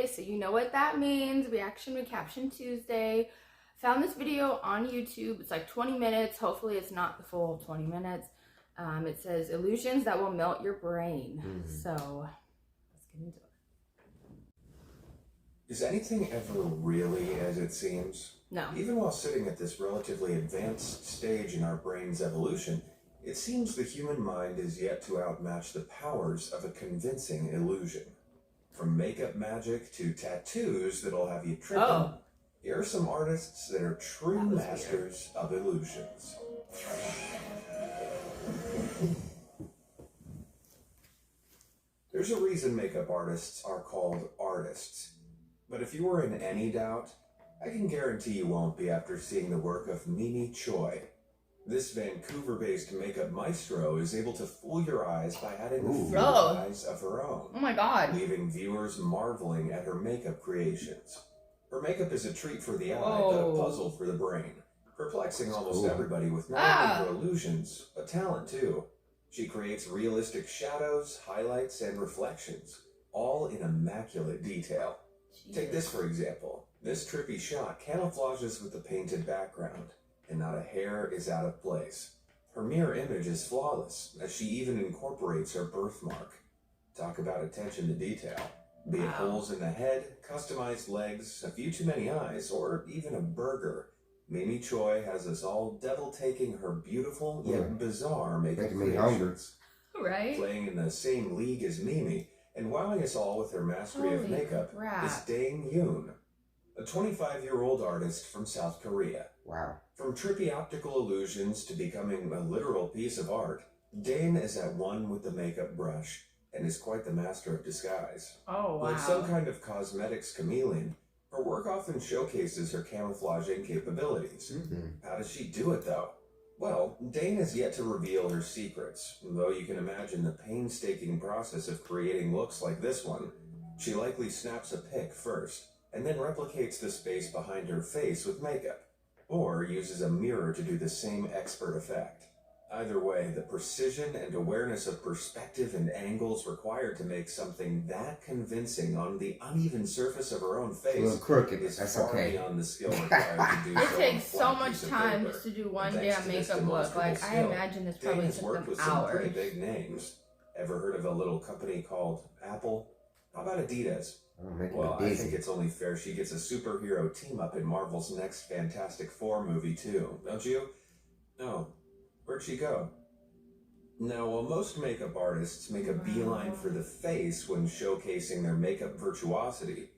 so you know what that means. Reaction to Caption Tuesday. Found this video on YouTube. It's like 20 minutes. Hopefully it's not the full 20 minutes. It says illusions that will melt your brain. So let's get into it. Is anything ever really as it seems? No. Even while sitting at this relatively advanced stage in our brain's evolution, it seems the human mind is yet to outmatch the powers of a convincing illusion. From makeup magic to tattoos that'll have you tripping, here are some artists that are true masters of illusions. There's a reason makeup artists are called artists. But if you were in any doubt, I can guarantee you won't be after seeing the work of Mimi Choi. This Vancouver-based makeup maestro is able to fool your eyes by adding a few eyes of her own. Oh my god. Leaving viewers marveling at her makeup creations. Her makeup is a treat for the eye, but a puzzle for the brain, perplexing almost everybody with not only her illusions, but talent too. She creates realistic shadows, highlights, and reflections, all in immaculate detail. Take this for example. This trippy shot camouflages with the painted background, and not a hair is out of place. Her mirror image is flawless, as she even incorporates her birthmark. Talk about attention to detail. Be it holes in the head, customized legs, a few too many eyes, or even a burger, Mimi Choi has us all devil-taking her beautiful yet bizarre makeup creations. Right? Playing in the same league as Mimi, and wowing us all with her mastery of makeup is Dane Yoon, a 25-year-old artist from South Korea. Wow. From trippy optical illusions to becoming a literal piece of art, Dane is at one with the makeup brush and is quite the master of disguise. Oh, wow. Like some kind of cosmetics chameleon, her work often showcases her camouflaging capabilities. How does she do it, though? Well, Dane has yet to reveal her secrets, though you can imagine the painstaking process of creating looks like this one. She likely snaps a pic first, and then replicates the space behind her face with makeup, or uses a mirror to do the same expert effect. Either way, the precision and awareness of perspective and angles required to make something that convincing on the uneven surface of her own face a little crooked, is that's far okay. beyond the skill required to do It so takes so on a much piece of time paper. just to do one And thanks damn to this makeup look. Like, I demonstrable imagine this skill, probably Dane has took worked them with some pretty hours. big names. Ever heard of a little company called Apple? How about Adidas? Well, I think it's only fair she gets a superhero team-up in Marvel's next Fantastic Four movie, too, don't you? Oh, where'd she go? Now, while most makeup artists make a beeline for the face when showcasing their makeup virtuosity,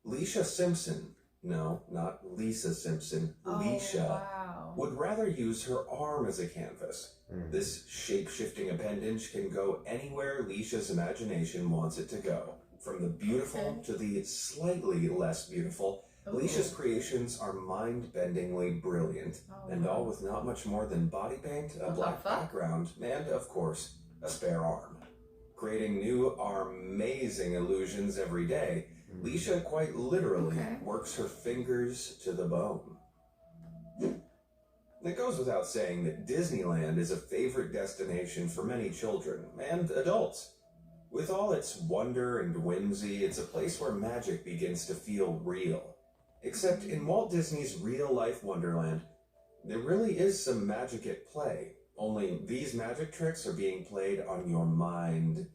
Leisha Simpson, no, not Lisa Simpson, Leisha, would rather use her arm as a canvas. This shape-shifting appendage can go anywhere Leisha's imagination wants it to go. From the beautiful to the slightly less beautiful, Leisha's creations are mind-bendingly brilliant, and all with not much more than body paint, a black background, and, of course, a spare arm. Creating new amazing illusions every day, Leisha quite literally works her fingers to the bone. It goes without saying that Disneyland is a favorite destination for many children and adults. With all its wonder and whimsy, it's a place where magic begins to feel real. Except in Walt Disney's real-life Wonderland, there really is some magic at play, only these magic tricks are being played on your mind.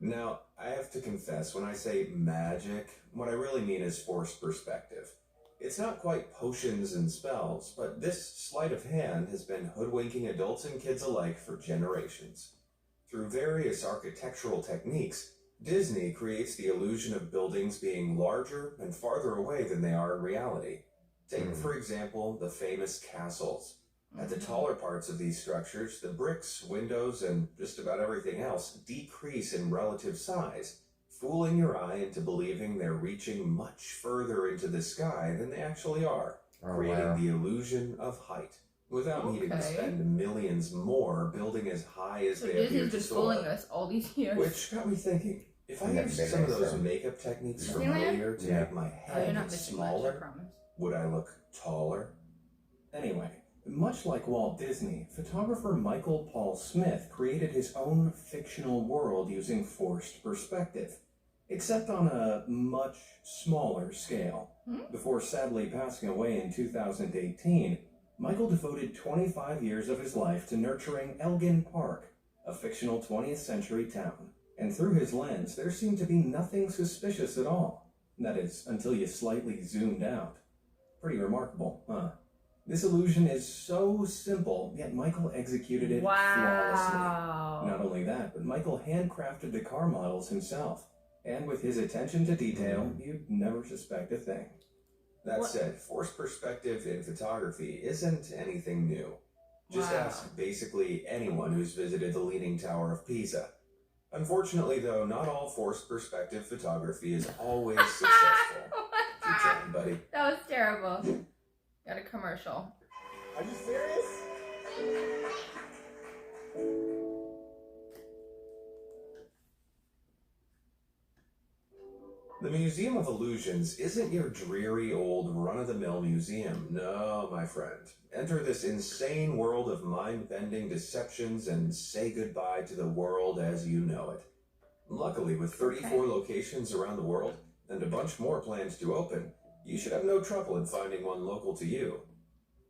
Now, I have to confess, when I say magic, what I really mean is forced perspective. It's not quite potions and spells, but this sleight of hand has been hoodwinking adults and kids alike for generations. Through various architectural techniques, Disney creates the illusion of buildings being larger and farther away than they are in reality. Take, for example, the famous castles. At the taller parts of these structures, the bricks, windows, and just about everything else decrease in relative size, fooling your eye into believing they're reaching much further into the sky than they actually are, creating the illusion of height, without needing to spend millions more building as high as they appear to soar. Fooling us all these years. Which got me thinking, if I used some of those makeup techniques from earlier to make my head smaller, would I look taller? Anyway, much like Walt Disney, photographer Michael Paul Smith created his own fictional world using forced perspective. except on a much smaller scale. Before sadly passing away in 2018, Michael devoted 25 years of his life to nurturing Elgin Park, a fictional 20th century town. And through his lens, there seemed to be nothing suspicious at all. That is, until you slightly zoomed out. Pretty remarkable, huh? This illusion is so simple, yet Michael executed it flawlessly. Not only that, but Michael handcrafted the car models himself. And with his attention to detail, you'd never suspect a thing. That said, forced perspective in photography isn't anything new. Just ask basically anyone who's visited the Leaning Tower of Pisa. Unfortunately, though, not all forced perspective photography is always successful. Keep trying, buddy. That was terrible. Got a commercial. Are you serious? The Museum of Illusions isn't your dreary old run-of-the-mill museum. No, my friend. Enter this insane world of mind-bending deceptions and say goodbye to the world as you know it. Luckily, with 34 locations around the world and a bunch more planned to open, you should have no trouble in finding one local to you.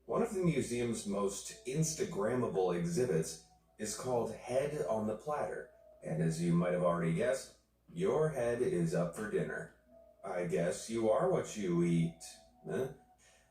One of the museum's most Instagrammable exhibits is called Head on the Platter, and as you might have already guessed, your head is up for dinner. I guess you are what you eat, huh?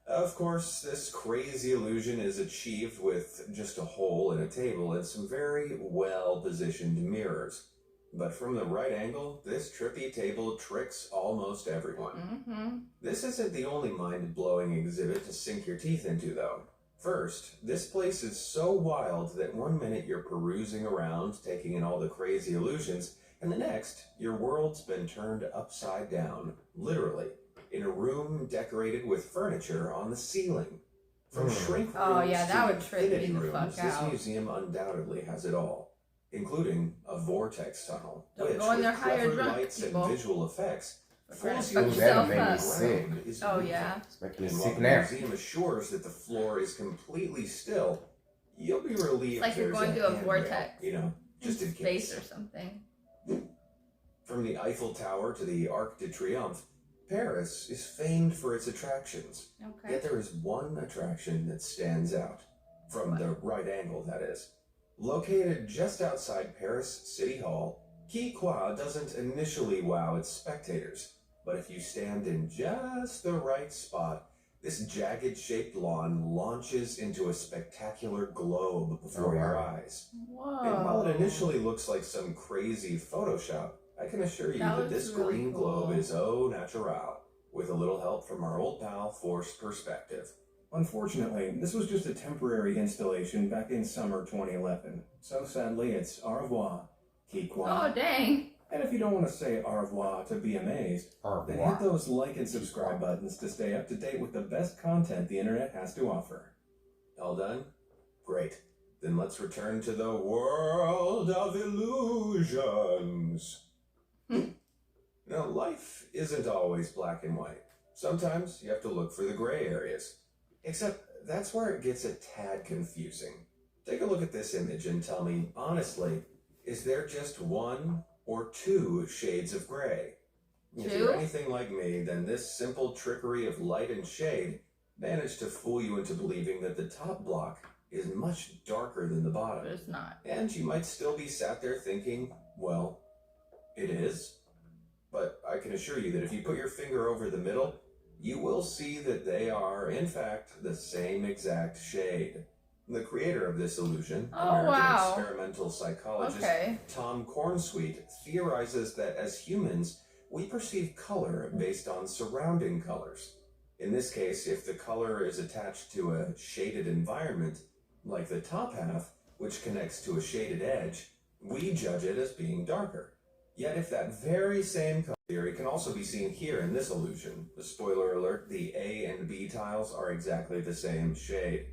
Of course, this crazy illusion is achieved with just a hole in a table and some very well-positioned mirrors. But from the right angle, this trippy table tricks almost everyone. This isn't the only mind-blowing exhibit to sink your teeth into, though. First, this place is so wild that one minute you're perusing around, taking in all the crazy illusions, and the next, your world's been turned upside down, literally, in a room decorated with furniture on the ceiling. From shrink rooms that to would trip me infinity the rooms, fuck this out. museum undoubtedly has it all, including a vortex tunnel, Don't which, go in there with higher clever drunk, lights people. and visual effects, fools you Fuck that yourself the up. ground is moving. It's making me And while sick the now. museum assures that the floor is completely still, you'll be relieved It's like you're there's going through a handrail, vortex. you know, just in space case. or something. From the Eiffel Tower to the Arc de Triomphe, Paris is famed for its attractions. Okay. Yet there is one attraction that stands out. From the right angle, that is. Located just outside Paris City Hall, Quai Qua doesn't initially wow its spectators. But if you stand in just the right spot, this jagged-shaped lawn launches into a spectacular globe before your eyes. Whoa. And while it initially looks like some crazy Photoshop, I can assure you that this looks really green cool. globe is au natural, with a little help from our old pal Forced Perspective. Unfortunately, this was just a temporary installation back in summer 2011. So sadly, it's au revoir, Quai Qua. Oh, dang. And if you don't want to say au revoir to be amazed, Au then revoir. hit those like and subscribe buttons to stay up to date with the best content the internet has to offer. All done? Great. Then let's return to the world of illusions. Now, life isn't always black and white. Sometimes you have to look for the gray areas. Except that's where it gets a tad confusing. Take a look at this image and tell me, honestly, is there just one or two shades of gray? If you're anything like me, then this simple trickery of light and shade managed to fool you into believing that the top block is much darker than the bottom. But it's not. And you might still be sat there thinking, well, it is. But I can assure you that if you put your finger over the middle, you will see that they are, in fact, the same exact shade. The creator of this illusion, American experimental psychologist Tom Cornsweet, theorizes that as humans, we perceive color based on surrounding colors. In this case, if the color is attached to a shaded environment, like the top half, which connects to a shaded edge, we judge it as being darker. Yet if that very same color theory can also be seen here in this illusion, the spoiler alert, the A and B tiles are exactly the same shade.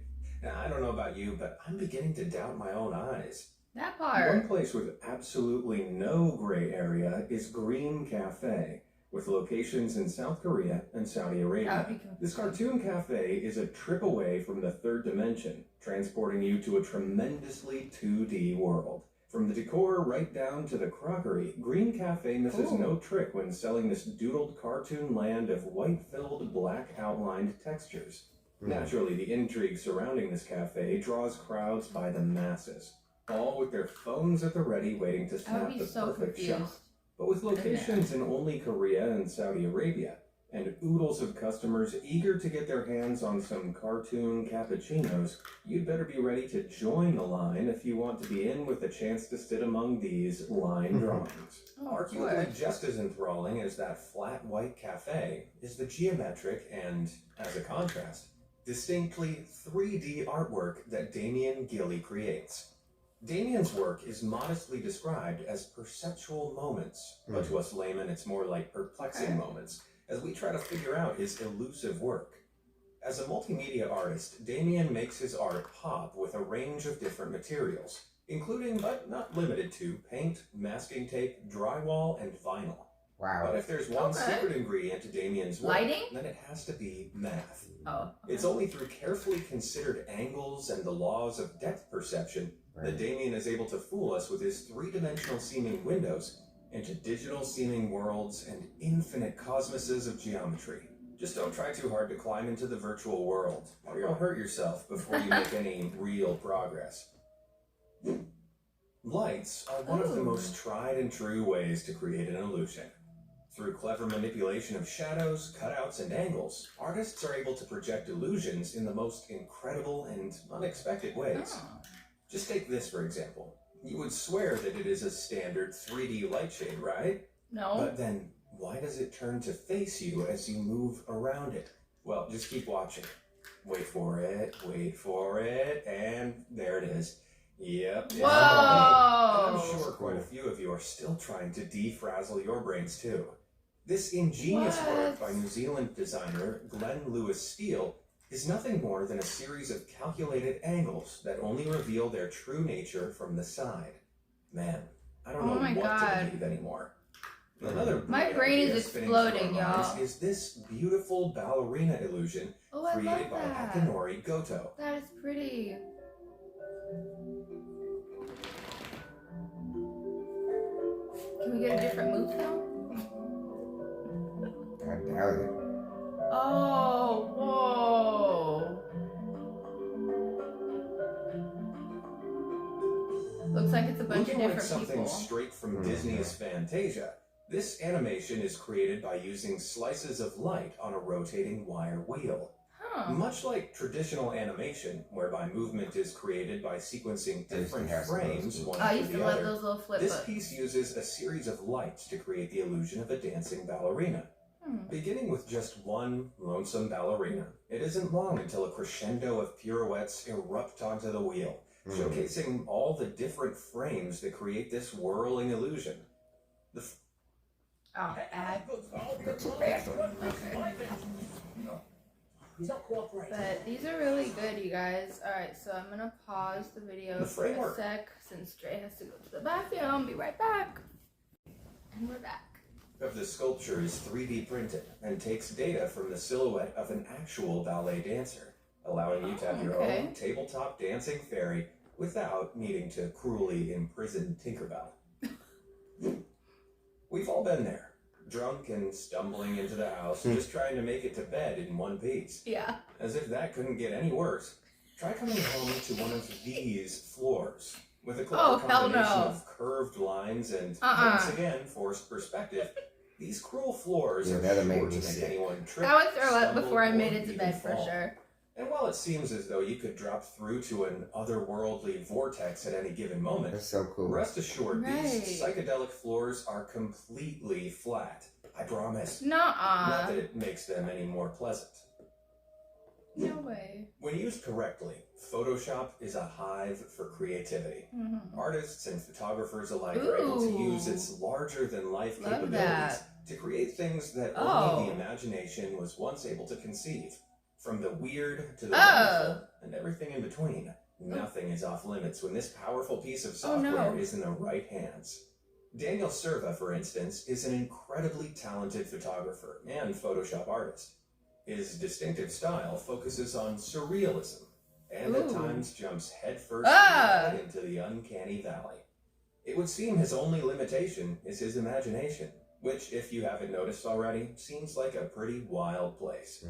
Now, I don't know about you, but I'm beginning to doubt my own eyes. That part. One place with absolutely no gray area is Green Cafe, with locations in South Korea and Saudi Arabia. This cartoon cafe is a trip away from the third dimension, transporting you to a tremendously 2D world. From the decor right down to the crockery, Green Cafe misses Ooh. no trick when selling this doodled cartoon land of white-filled, black-outlined textures. Naturally, the intrigue surrounding this cafe draws crowds by the masses, all with their phones at the ready waiting to I would snap be the so perfect confused. shot. But with locations in only Korea and Saudi Arabia, and oodles of customers eager to get their hands on some cartoon cappuccinos, you'd better be ready to join the line if you want to be in with a chance to sit among these line drawings. Arguably just as enthralling as that flat white cafe is the geometric and, as a contrast, distinctly 3D artwork that Damien Gilly creates. Damien's work is modestly described as perceptual moments, but to us laymen it's more like perplexing moments, as we try to figure out his elusive work. As a multimedia artist, Damien makes his art pop with a range of different materials, including but not limited to paint, masking tape, drywall, and vinyl. Wow. But if there's one secret ingredient to Damien's work, Lighting? then it has to be math. Oh. It's only through carefully considered angles and the laws of depth perception that Damien is able to fool us with his three-dimensional seeming windows into digital seeming worlds and infinite cosmoses of geometry. Just don't try too hard to climb into the virtual world, or you'll hurt yourself before you make any real progress. Lights are one of the most tried and true ways to create an illusion. Through clever manipulation of shadows, cutouts, and angles, artists are able to project illusions in the most incredible and unexpected ways. Just take this for example. You would swear that it is a standard 3D light shade, right? No. But then, why does it turn to face you as you move around it? Well, just keep watching. Wait for it, and there it is. Yep. Whoa! And I'm sure quite a few of you are still trying to defrazzle your brains too. This ingenious work by New Zealand designer Glenn Lewis Steele is nothing more than a series of calculated angles that only reveal their true nature from the side. Man, I don't know what to believe anymore. Another My brain is exploding, y'all. Is this beautiful ballerina illusion created by Akinori Goto. That is pretty. Can we get a different move now? I doubt it. Oh, whoa. Looks like it's a bunch of different something people. Straight from Disney's Fantasia, this animation is created by using slices of light on a rotating wire wheel. Much like traditional animation, whereby movement is created by sequencing different frames one after the other, those little flip this piece uses a series of lights to create the illusion of a dancing ballerina. Beginning with just one lonesome ballerina, it isn't long until a crescendo of pirouettes erupt onto the wheel, showcasing all the different frames that create this whirling illusion. He's not cooperating. But these are really good, you guys. Alright, so I'm gonna pause the video for a sec since Dre has to go to the bathroom. Be right back. And we're back. Of the sculpture is 3D printed and takes data from the silhouette of an actual ballet dancer, allowing you to have your own tabletop dancing fairy without needing to cruelly imprison Tinkerbell. We've all been there, drunk and stumbling into the house, just trying to make it to bed in one piece. Yeah. As if that couldn't get any worse. Try coming home to one of these floors. With a clever combination of curved lines and, once again, forced perspective, these cruel floors are sure to make anyone trip. I would throw up before I made it to bed for sure. And while it seems as though you could drop through to an otherworldly vortex at any given moment, that's so cool. Rest assured, these psychedelic floors are completely flat. I promise. Nuh-uh. Not that it makes them any more pleasant. No way. When used correctly, Photoshop is a hive for creativity. Artists and photographers alike are able to use its larger-than-life capabilities to create things that only the imagination was once able to conceive. From the weird to the wonderful, and everything in between, nothing is off limits when this powerful piece of software is in the right hands. Daniel Serva, for instance, is an incredibly talented photographer and Photoshop artist. His distinctive style focuses on surrealism, and at times jumps headfirst into the uncanny valley. It would seem his only limitation is his imagination, which, if you haven't noticed already, seems like a pretty wild place.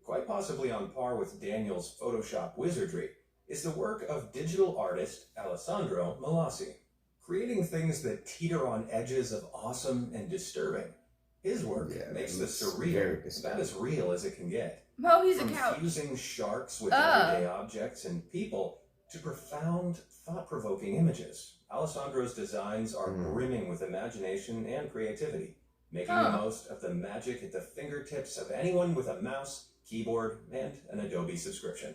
Quite possibly on par with Daniel's Photoshop wizardry is the work of digital artist Alessandro Malassi, creating things that teeter on edges of awesome and disturbing. His work makes the surreal about as real as it can get. Oh, he's From a couch. fusing sharks with everyday objects and people to profound, thought-provoking images, Alessandro's designs are brimming with imagination and creativity, making the most of the magic at the fingertips of anyone with a mouse, keyboard, and an Adobe subscription.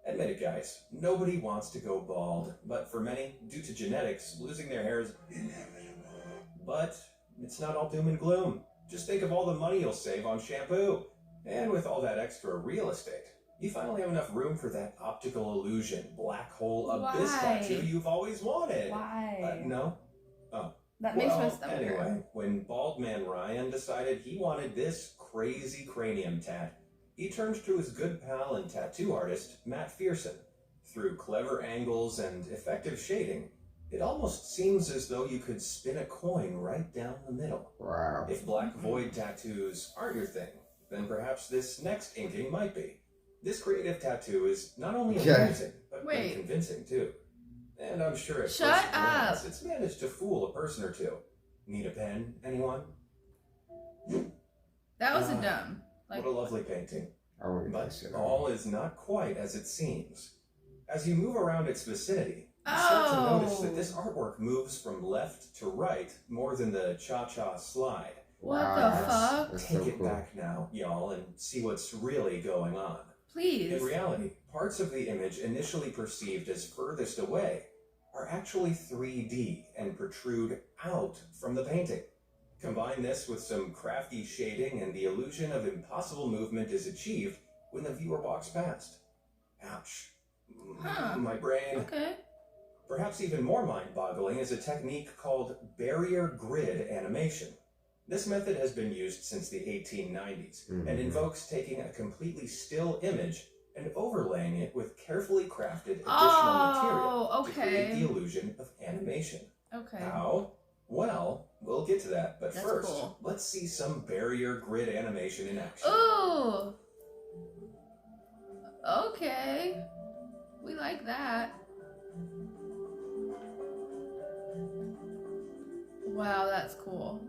Admit it, guys, nobody wants to go bald, but for many, due to genetics, losing their hair is inevitable. But it's not all doom and gloom. Just think of all the money you'll save on shampoo. And with all that extra real estate, you finally have enough room for that optical illusion, black hole abyss tattoo you've always wanted. Why? No? Oh. That makes my stomach anyway, hurt. when bald man Ryan decided he wanted this crazy cranium tat, he turned to his good pal and tattoo artist, Matt Fearson. Through clever angles and effective shading, it almost seems as though you could spin a coin right down the middle. Wow. If black void tattoos aren't your thing, then perhaps this next inking might be. This creative tattoo is not only amazing, but convincing too. And I'm sure at first glance, it's managed to fool a person or two. Need a pen, anyone? That was a dumb. What a lovely painting. But all is not quite as it seems. As you move around its vicinity, you start to notice that this artwork moves from left to right more than the cha-cha slide. What the fuck? Take it back now, y'all, and see what's really going on. Please. In reality, parts of the image initially perceived as furthest away are actually 3D and protrude out from the painting. Combine this with some crafty shading and the illusion of impossible movement is achieved when the viewer walks past. Ouch. My brain. Okay. Perhaps even more mind-boggling is a technique called barrier grid animation. This method has been used since the 1890s and invokes taking a completely still image and overlaying it with carefully crafted additional material to create the illusion of animation. Okay. How? Well, we'll get to that, but first, let's see some barrier grid animation in action. Ooh! Okay. We like that. Wow, that's cool.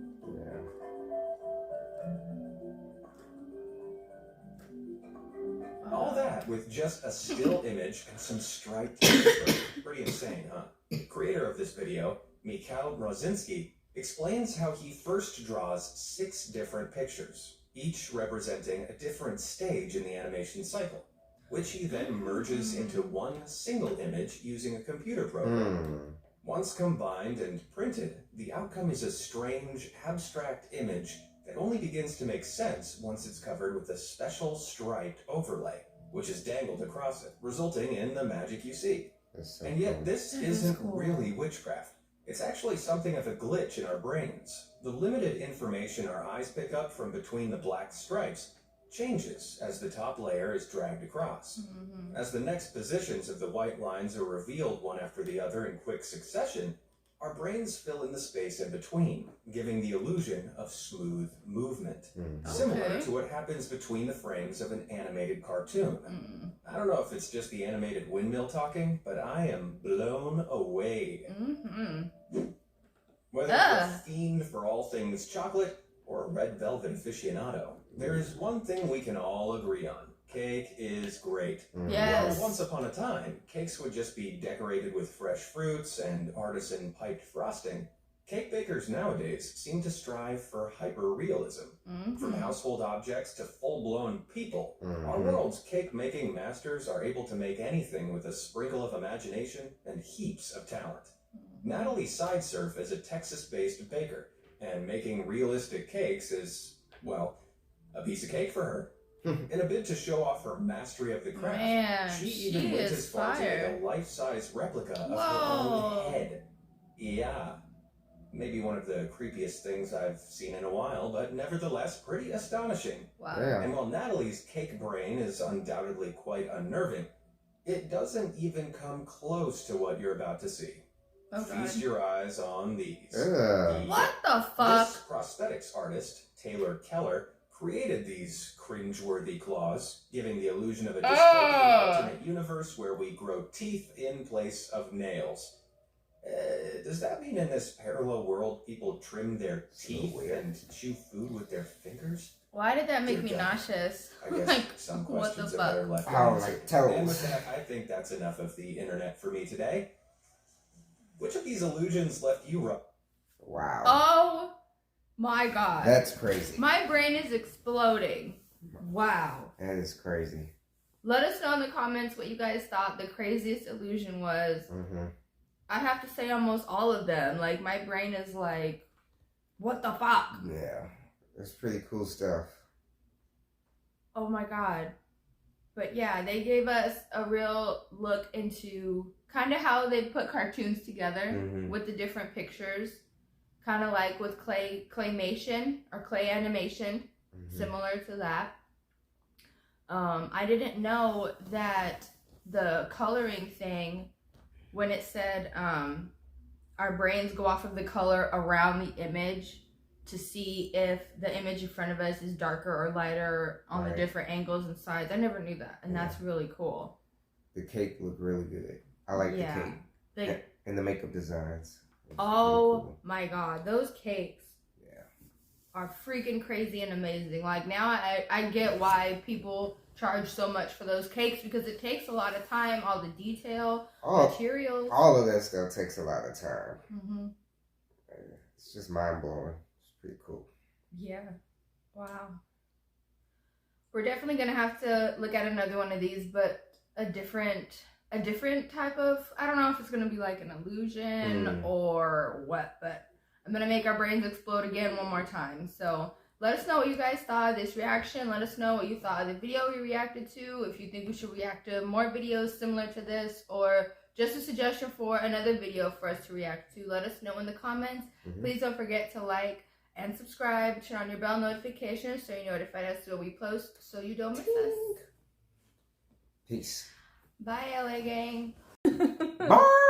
All that with just a still image and some striped paper. Pretty insane, huh? The creator of this video, Mikhail Rosinski, explains how he first draws 6 different pictures, each representing a different stage in the animation cycle, which he then merges into one single image using a computer program. Once combined and printed, the outcome is a strange, abstract image that only begins to make sense once it's covered with a special striped overlay, which is dangled across it, resulting in the magic you see. And yet, this isn't really witchcraft. It's actually something of a glitch in our brains. The limited information our eyes pick up from between the black stripes changes as the top layer is dragged across. As the next positions of the white lines are revealed one after the other in quick succession, our brains fill in the space in between, giving the illusion of smooth movement, similar to what happens between the frames of an animated cartoon. I don't know if it's just the animated windmill talking, but I am blown away. Whether you're a fiend for all things chocolate or a red velvet aficionado, there is one thing we can all agree on. Cake is great. Yes. Well, once upon a time, cakes would just be decorated with fresh fruits and artisan piped frosting. Cake bakers nowadays seem to strive for hyper-realism. From household objects to full-blown people, our world's cake-making masters are able to make anything with a sprinkle of imagination and heaps of talent. Natalie Sidesurf is a Texas-based baker, and making realistic cakes is, well, a piece of cake for her. In a bid to show off her mastery of the craft, she even went as far to make a life-size replica of her own head. Yeah, maybe one of the creepiest things I've seen in a while, but nevertheless pretty astonishing. And while Natalie's cake brain is undoubtedly quite unnerving, it doesn't even come close to what you're about to see. Oh, Feast God. your eyes on these. What the fuck? This prosthetics artist, Taylor Keller, created these cringeworthy claws, giving the illusion of a dystopian alternate universe where we grow teeth in place of nails. Does that mean in this parallel world people trim their teeth and chew food with their fingers? Why did that make Dear me God. nauseous? I guess Like, some what the questions are fuck? better left Oh, unanswered. like toes. And with that, I think that's enough of the internet for me today. Which of these illusions left you wrong? Wow. Oh my God. That's crazy. My brain is exploding. Wow. That is crazy. Let us know in the comments what you guys thought the craziest illusion was. Mm-hmm. I have to say almost all of them. Like, my brain is like, what the fuck? Yeah. It's pretty cool stuff. Oh my God. But yeah, they gave us a real look into kind of how they put cartoons together with the different pictures. Kind of like with claymation or clay animation, similar to that. I didn't know that the coloring thing, when it said our brains go off of the color around the image to see if the image in front of us is darker or lighter on the different angles and sides. I never knew that, and that's really cool. The cake looked really good. I like the cake. And the makeup designs. Oh cool. my God, those cakes are freaking crazy and amazing. Like, now I get why people charge so much for those cakes, because it takes a lot of time, all the detail, materials. All of that stuff takes a lot of time. Mm-hmm. It's just mind-blowing. It's pretty cool. Yeah. Wow. We're definitely going to have to look at another one of these, but a different type of, I don't know if it's going to be like an illusion or what, but I'm going to make our brains explode again one more time. So let us know what you guys thought of this reaction. Let us know what you thought of the video we reacted to. If you think we should react to more videos similar to this, or just a suggestion for another video for us to react to, let us know in the comments. Please don't forget to like and subscribe. Turn on your bell notifications so you're notified as to what we post, so you don't miss us. Peace. Bye, LA gang. Bye.